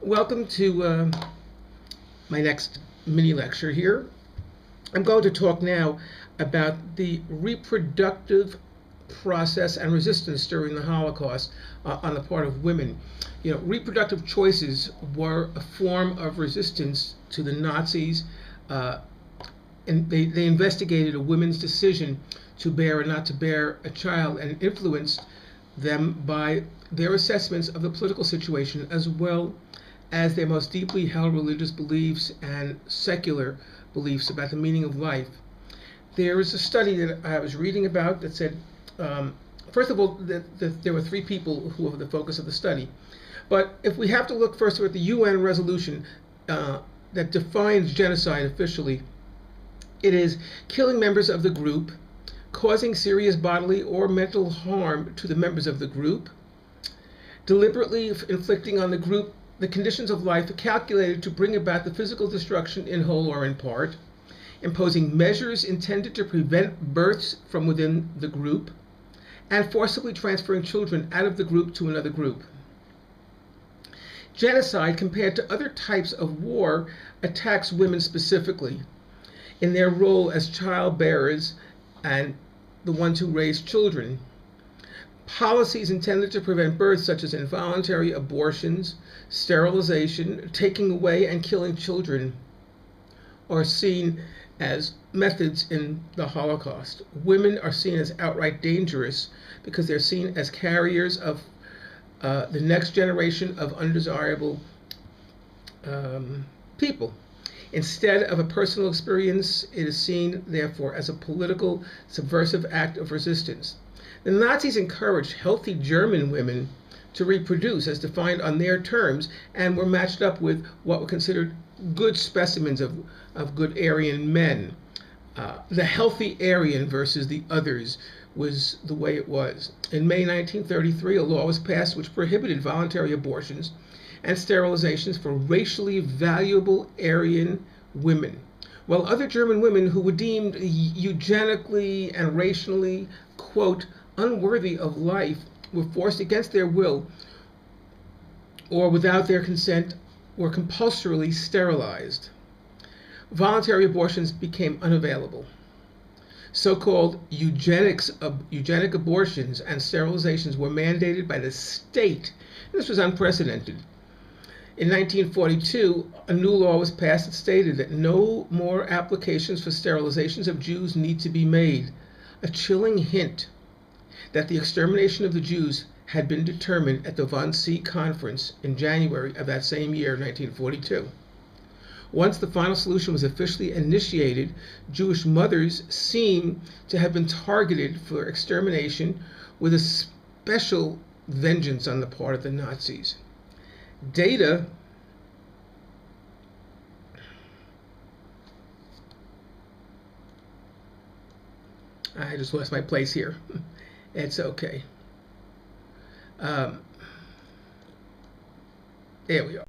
Welcome to my next mini lecture here. I'm going to talk now about the reproductive process and resistance during the Holocaust on the part of women. Reproductive choices were a form of resistance to the Nazis, and they investigated a woman's decision to bear or not to bear a child and influenced them by their assessments of the political situation as well as their most deeply held religious beliefs and secular beliefs about the meaning of life. There is a study that I was reading about that said, first of all, that there were three people who were the focus of the study. But if we have to look first at the UN resolution that defines genocide officially, it is killing members of the group, causing serious bodily or mental harm to the members of the group, deliberately inflicting on the group the conditions of life calculated to bring about the physical destruction in whole or in part, imposing measures intended to prevent births from within the group, and forcibly transferring children out of the group to another group. Genocide, compared to other types of war, attacks women specifically in their role as child bearers and the ones who raise children. Policies intended to prevent births, such as involuntary abortions, sterilization, taking away and killing children, are seen as methods in the Holocaust. Women are seen as outright dangerous because they're seen as carriers of the next generation of undesirable people. Instead of a personal experience, it is seen, therefore, as a political, subversive act of resistance. The Nazis encouraged healthy German women to reproduce as defined on their terms and were matched up with what were considered good specimens of good Aryan men. The healthy Aryan versus the others was the way it was. In May 1933, a law was passed which prohibited voluntary abortions and sterilizations for racially valuable Aryan women, while other German women who were deemed eugenically and racially, quote, unworthy of life were forced against their will or without their consent were compulsorily sterilized. Voluntary abortions became unavailable. So-called eugenic abortions and sterilizations were mandated by the state. This was unprecedented. In 1942, a new law was passed that stated that no more applications for sterilizations of Jews need to be made, a chilling hint that the extermination of the Jews had been determined at the Wannsee Conference in January of that same year, 1942. Once the final solution was officially initiated, Jewish mothers seem to have been targeted for extermination with a special vengeance on the part of the Nazis. Data I just lost my place here. It's okay. There we are.